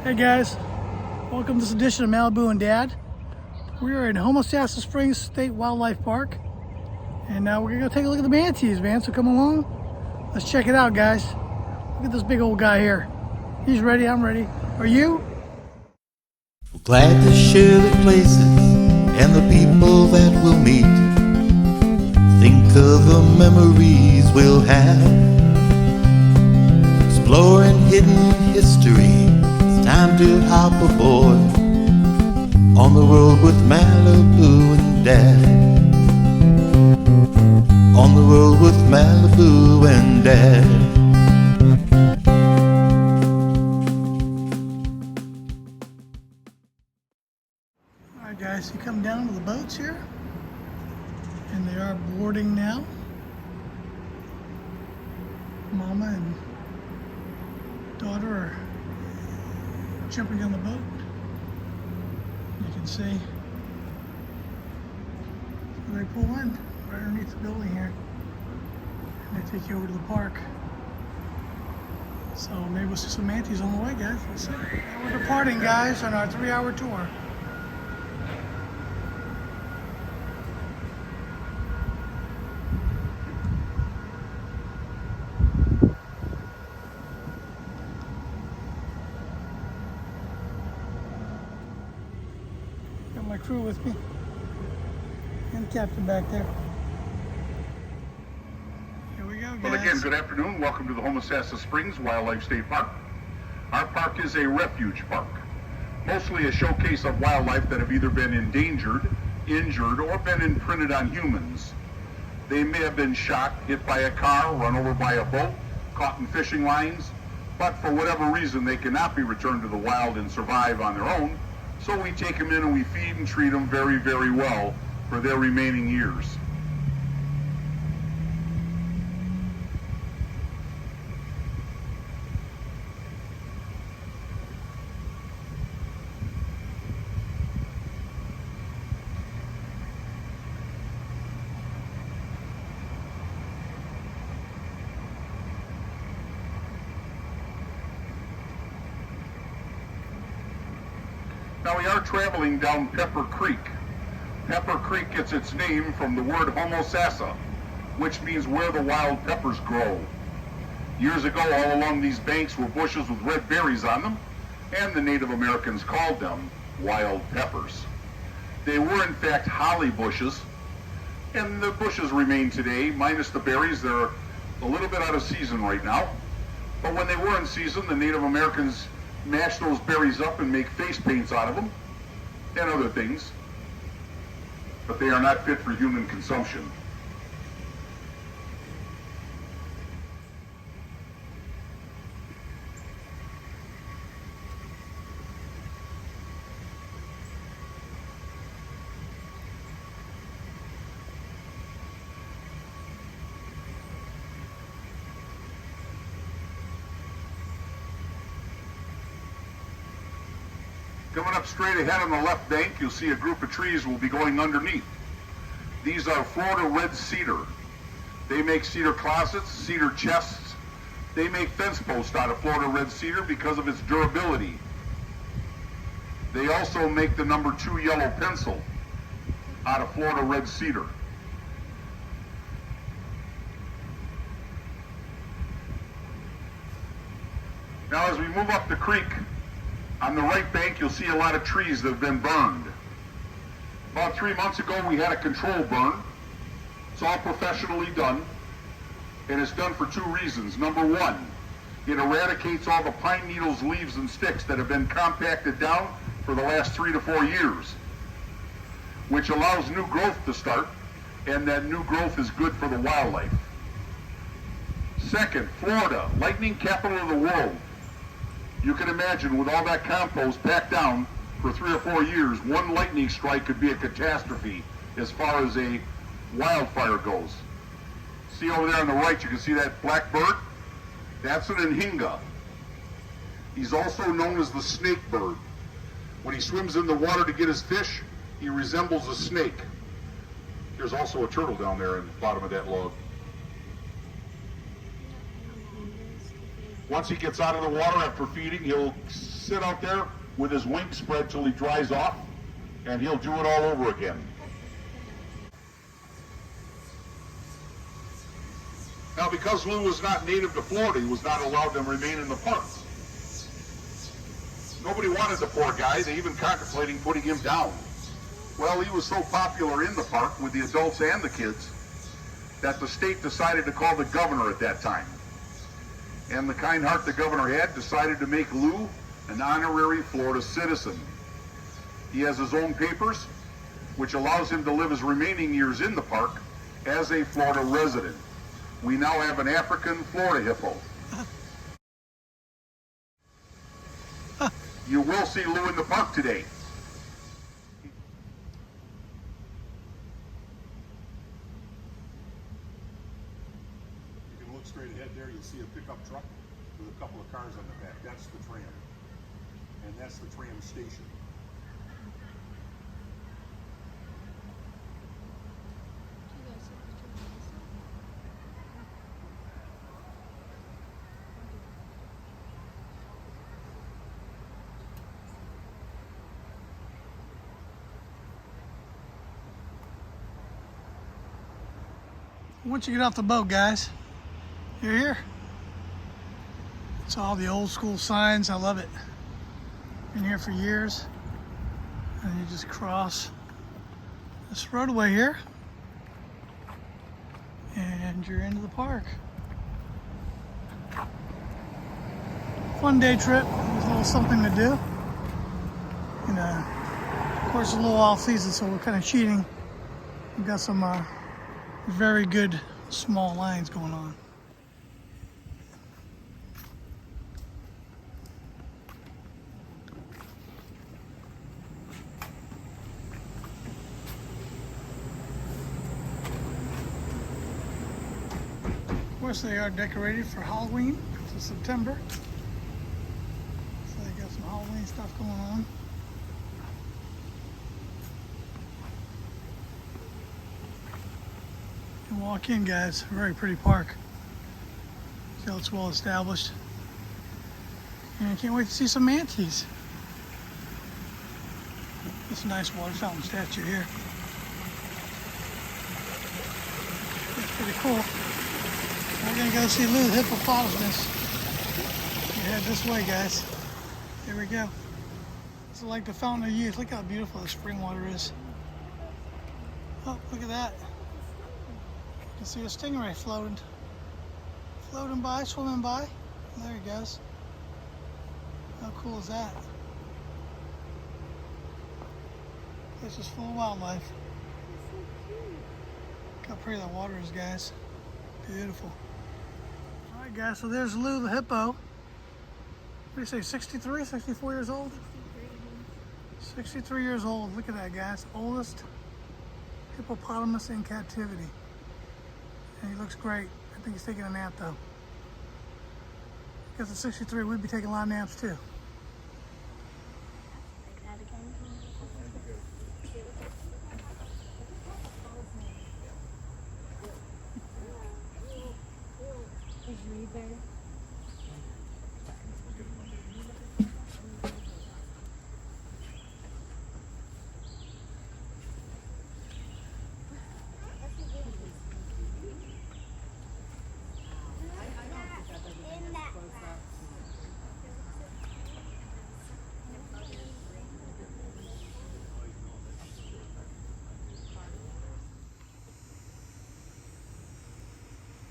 Hey guys, welcome to this edition of Malibu and Dad. We are in Homosassa Springs State Wildlife Park, and now we're gonna go take a look at the manatees, man. So come along, let's check it out, guys. Look at this big old guy here. He's ready, I'm ready. Are you? We're glad to share the places and the people that we'll meet. Think of the memories we'll have. Exploring hidden history, it's time to hop aboard on the road with Malibu and Dad. On the road with Malibu and Dad. Alright guys, you come down to the boats here, and they are boarding now. Mama and daughter are jumping on the boat. You can see they pull in right underneath the building here, and they take you over to the park. So maybe we'll see some manatees on the way, guys. Let's see. And we're departing, guys, on our 3-hour tour. Got my crew with me, and the captain back there. Here we go, guys. Well, again, good afternoon. Welcome to the Homosassa Springs Wildlife State Park. Our park is a refuge park, mostly a showcase of wildlife that have either been endangered, injured, or been imprinted on humans. They may have been shot, hit by a car, run over by a boat, caught in fishing lines, but for whatever reason they cannot be returned to the wild and survive on their own. So we take them in and we feed and treat them very, very well for their remaining years. Now we are traveling down Pepper Creek. Pepper Creek gets its name from the word Homosassa, which means where the wild peppers grow. Years ago, all along these banks were bushes with red berries on them, and the Native Americans called them wild peppers. They were in fact holly bushes, and the bushes remain today, minus the berries. They're a little bit out of season right now. But when they were in season, the Native Americans mash those berries up and make face paints out of them and other things, but they are not fit for human consumption. Coming up straight ahead on the left bank, you'll see a group of trees we'll be going underneath. These are Florida red cedar. They make cedar closets, cedar chests. They make fence posts out of Florida red cedar because of its durability. They also make the number 2 yellow pencil out of Florida red cedar. Now as we move up the creek, on the right bank, you'll see a lot of trees that have been burned. About 3 months ago, we had a control burn. It's all professionally done, and it's done for 2 reasons. Number 1, it eradicates all the pine needles, leaves, and sticks that have been compacted down for the last 3 to 4 years, which allows new growth to start, and that new growth is good for the wildlife. Second, Florida, lightning capital of the world. You can imagine with all that compost packed down for 3 or 4 years, one lightning strike could be a catastrophe as far as a wildfire goes. See over there on the right, you can see that black bird? That's an anhinga. He's also known as the snake bird. When he swims in the water to get his fish, he resembles a snake. There's also a turtle down there at the bottom of that log. Once he gets out of the water after feeding, he'll sit out there with his wings spread till he dries off, and he'll do it all over again. Now, because Lou was not native to Florida, he was not allowed to remain in the park. Nobody wanted the poor guy. They even contemplating putting him down. Well, he was so popular in the park with the adults and the kids that the state decided to call the governor at that time. And the kind heart the governor had decided to make Lou an honorary Florida citizen. He has his own papers, which allows him to live his remaining years in the park as a Florida resident. We now have an African Florida hippo. You will see Lou in the park today. You can look straight ahead there, you see a pickup truck with a couple of cars on the back. That's the tram. And that's the tram station. Once you get off the boat, guys, you're here. It's all the old school signs. I love it. Been here for years. And you just cross this roadway here, and you're into the park. Fun day trip. There's a little something to do. And of course, it's a little off season, so we're kind of cheating. We've got some very good small lines going on. Of course, they are decorated for Halloween. It's September, so they got some Halloween stuff going on. You walk in, guys. Very pretty park. See how it's well established. And I can't wait to see some manatees. This nice water fountain statue here. It's pretty cool. We're gonna go see Lou the hippopotamus. We head this way, guys. Here we go. It's like the fountain of youth. Look how beautiful the spring water is. Oh, look at that. You can see a stingray floating by, swimming by. There he goes. How cool is that? This is full of wildlife. Look how pretty that water is, guys. Beautiful. All right, guys, so there's Lou the hippo. What do you say, 63, 64 years old? 63 years old. Look at that, guys. Oldest hippopotamus in captivity. And he looks great. I think he's taking a nap, though. Because at 63, we'd be taking a lot of naps, too.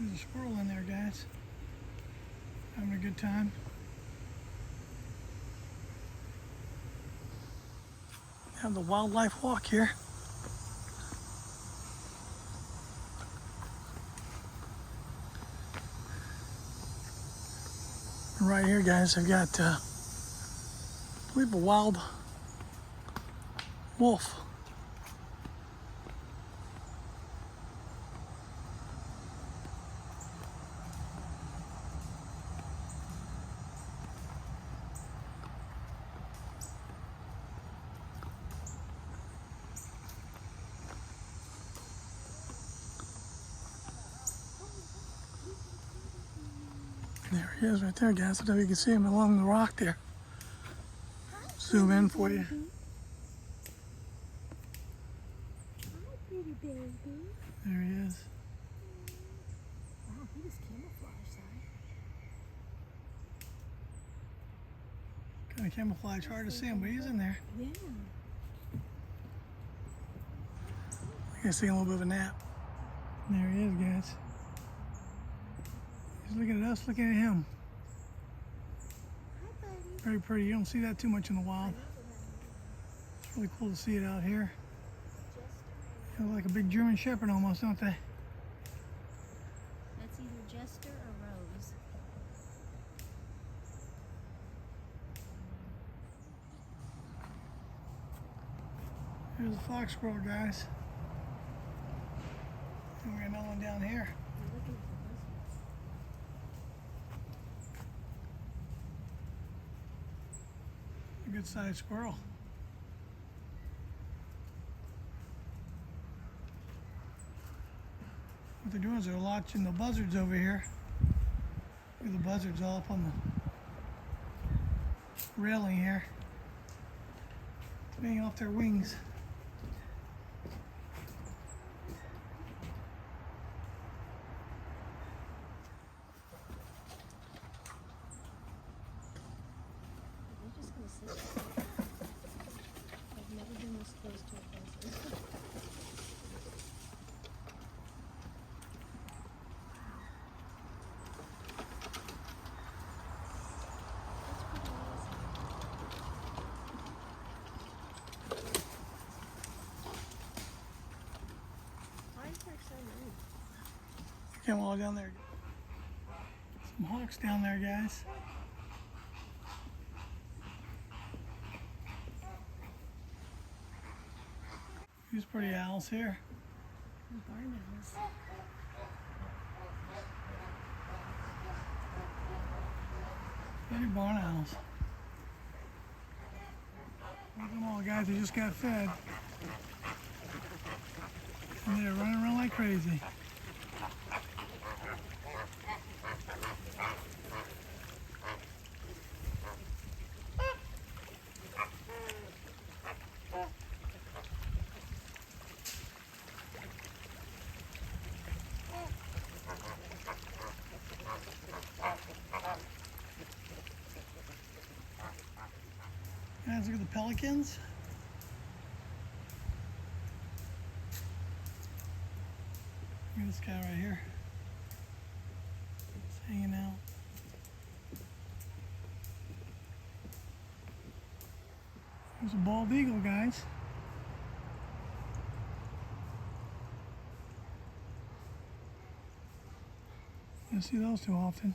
There's a squirrel in there, guys. Having a good time. Have the wildlife walk here. And right here, guys, I've got, I believe, a wild wolf. There he is right there, guys. I don't know if you can see him along the rock there. Zoom in for you. Hi, pretty baby. There he is. Wow, he was camouflaged, huh? Kind of camouflage, hard to see him, but he's in there. Yeah. I guess taking a little bit of a nap. There he is, guys. He's looking at us, looking at him. Hi, buddy. Very pretty. You don't see that too much in the wild. It's really cool to see it out here. They look like a big German Shepherd almost, don't they? That's either Jester or Rose. Here's a fox squirrel, guys. And we got another one down here. We're looking for A good sized squirrel. What they're doing is they're watching the buzzards over here. Look at the buzzards all up on the railing here. Hanging off their wings. They're just gonna sit there. I've never been this close to a buzzard. Why is there so many? Came all down there. Some hawks down there, guys. These pretty owls here. Barn owls. Pretty barn owls. Look at them all, guys. They just got fed. And they're running around like crazy. Guys, look at the pelicans. Look at this guy right here. He's hanging out. There's a bald eagle, guys. You don't see those too often.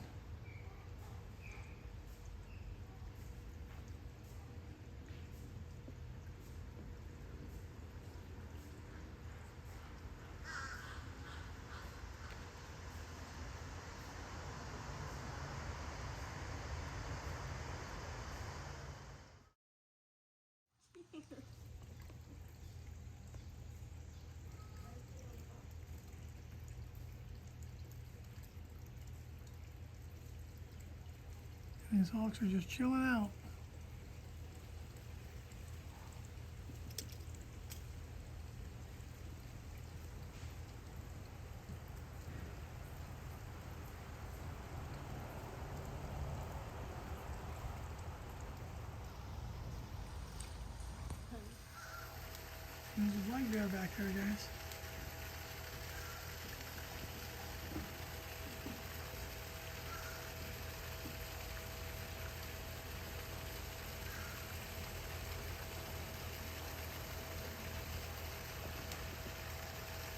These hawks are just chilling out. There's a black bear back there, guys.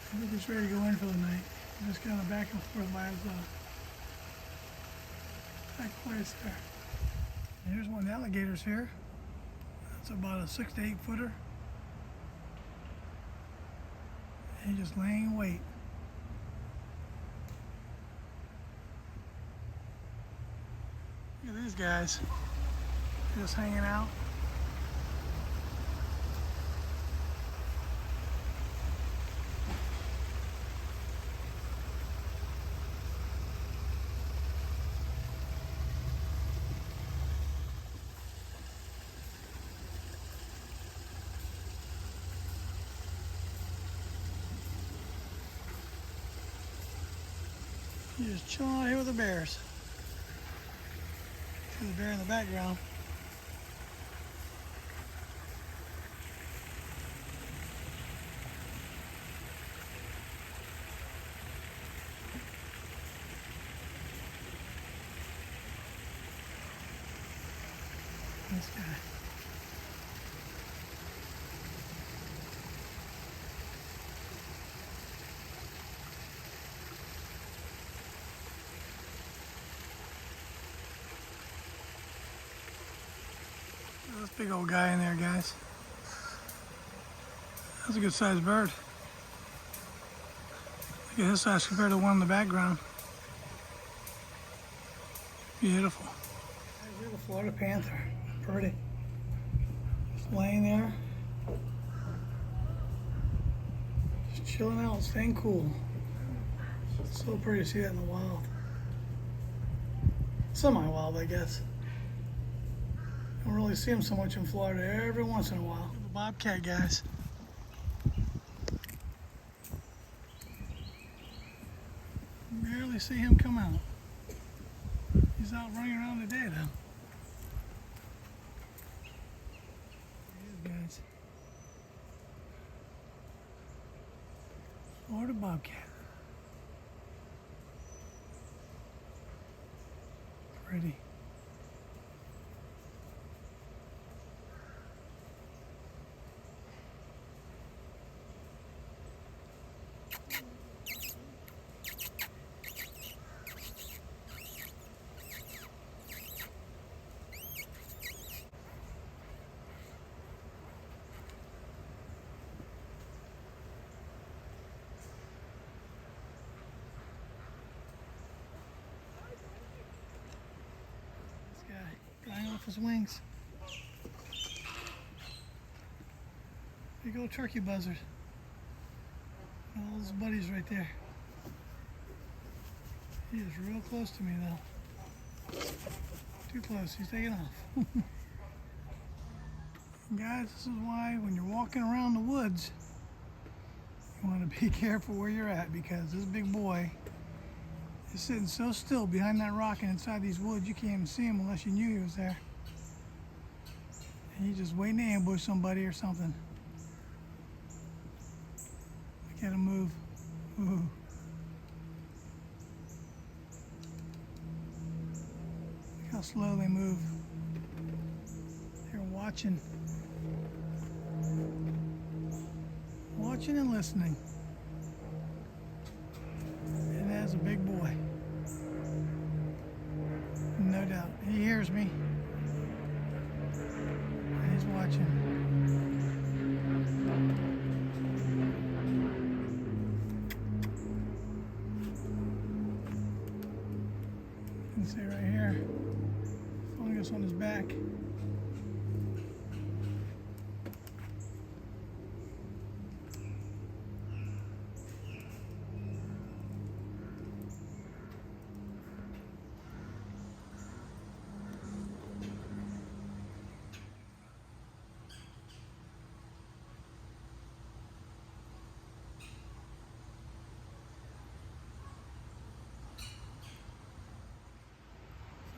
I think he's ready to go in for the night. He's just kind of back and forth by his back place there. And here's one of the alligators here. That's about a 6 to 8 footer. And he's just laying in wait. Look at these guys. Just hanging out. He's just chilling out here with the bears. See the bear in the background. This guy. This big old guy in there, guys. That's a good sized bird. Look at his size compared to the one in the background. Beautiful. Here's the Florida panther. Pretty. Just laying there. Just chilling out, staying cool. It's so pretty to see that in the wild. Semi-wild, I guess. Don't really see them so much in Florida every once in a while. The bobcat, guys. Barely see him come out. He's out running around today, though. There he is, guys. Florida bobcat. Pretty. Flying off his wings. Big old turkey buzzard. And all his buddies right there. He is real close to me though. Too close, he's taking off. Guys, this is why when you're walking around the woods, you want to be careful where you're at, because this big boy is sitting so still behind that rock and inside these woods you can't even see him unless you knew he was there. And he's just waiting to ambush somebody or something. Look at him move. Ooh. Look how slow they move. They're watching. Watching and listening. And that's a big boy. No doubt. He hears me. And he's watching. You can see right here. Following us on his back.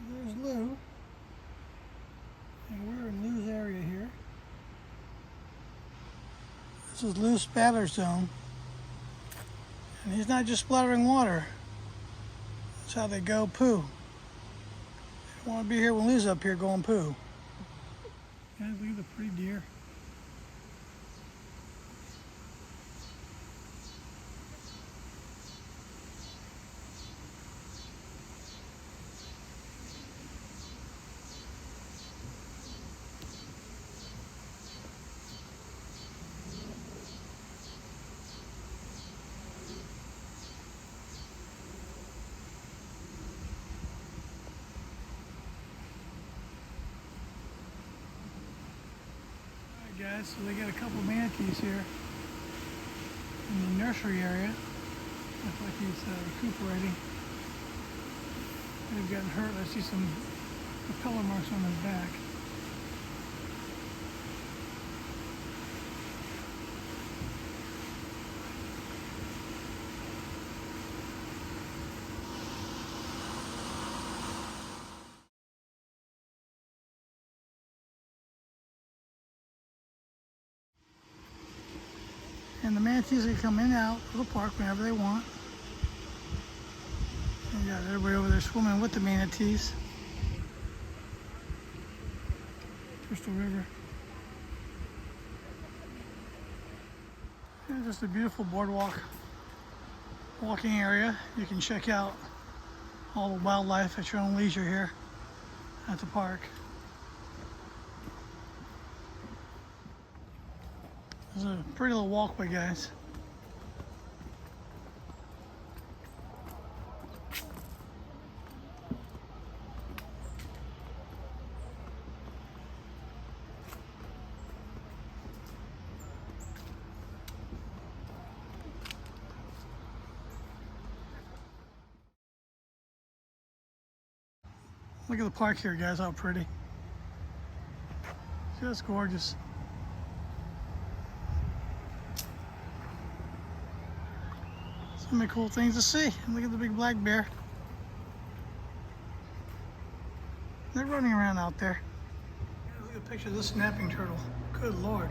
There's Lou, and we're in Lou's area here. This is Lou's spatter zone, and he's not just splattering water. That's how they go poo. They don't want to be here when Lou's up here going poo. Guys, look at the pretty deer. Guys, so they got a couple manatees here in the nursery area. Looks like he's recuperating. They've gotten hurt. I see some propeller marks on his back. And the manatees can come in and out of the park whenever they want. And you got everybody over there swimming with the manatees. Crystal River. Yeah, just a beautiful boardwalk walking area. You can check out all the wildlife at your own leisure here at the park. There's a pretty little walkway, guys. Look at the park here, guys, how pretty. Just gorgeous. So many cool things to see. And look at the big black bear. They're running around out there. Look at a picture of this snapping turtle. Good Lord.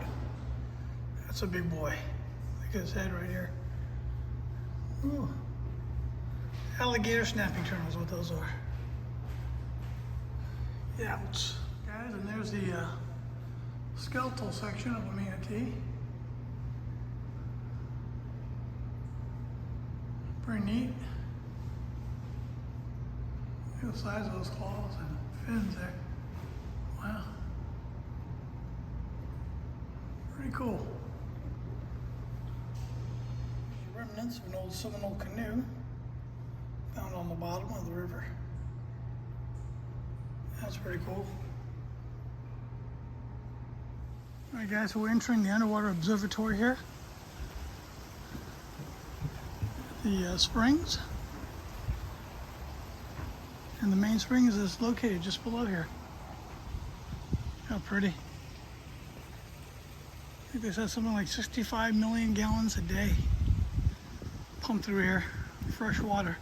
That's a big boy. Look at his head right here. Ooh. Alligator snapping turtles is what those are. Yeah, guys, and there's the skeletal section of a manatee. Pretty neat. Look at the size of those claws and fins there. Wow. Pretty cool. Remnants of an old Seminole canoe found on the bottom of the river. That's pretty cool. All right, guys, so we're entering the underwater observatory here. The springs. And the main spring is located just below here. How pretty. I think they said something like 65 million gallons a day pumped through here, fresh water.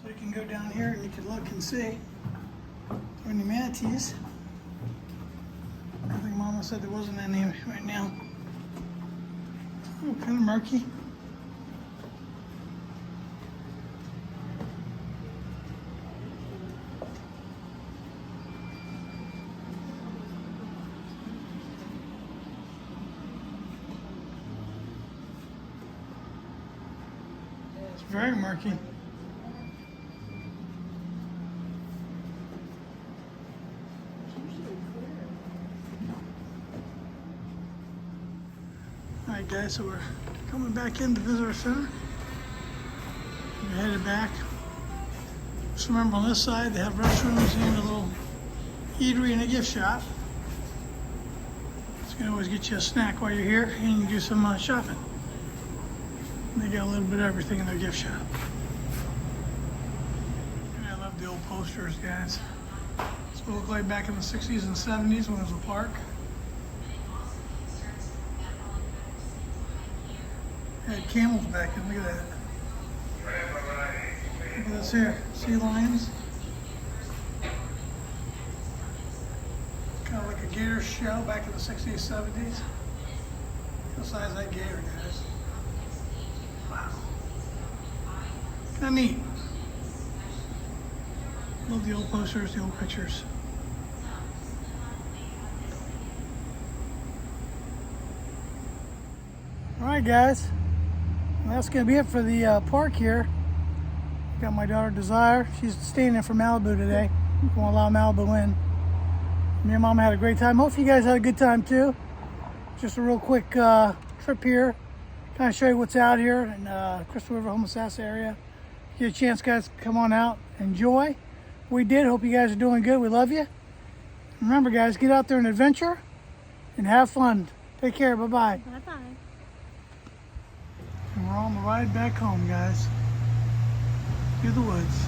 So you can go down here and you can look and see. There are any manatees. I think Mama said there wasn't any right now. Oh, kind of murky. It's very murky. Alright guys, so we're coming back into the visitor center. We're headed back. Just remember on this side they have restrooms and a little eatery and a gift shop. So you can always get you a snack while you're here and you can do some shopping. And they got a little bit of everything in their gift shop. And I love the old posters, guys. It's what it looked like back in the 60s and 70s when it was a park. Had camels back in, look at that. Look at this here, sea lions. Kind of like a gator show back in the 60s, 70s. Look the size of that gator, guys. Wow. Kind of neat. Love the old posters, the old pictures. All right, guys. Well, that's going to be it for the park here. Got my daughter Desire. She's staying in for Malibu today. We won't allow Malibu in. Me and Mom had a great time. Hopefully you guys had a good time too. Just a real quick trip here. Kind of show you what's out here in Crystal River, Homosassa area. If you get a chance, guys, come on out. Enjoy. We did. Hope you guys are doing good. We love you. Remember, guys, get out there and adventure and have fun. Take care. Bye-bye. Bye-bye. And we're on the ride back home, guys. Through the woods.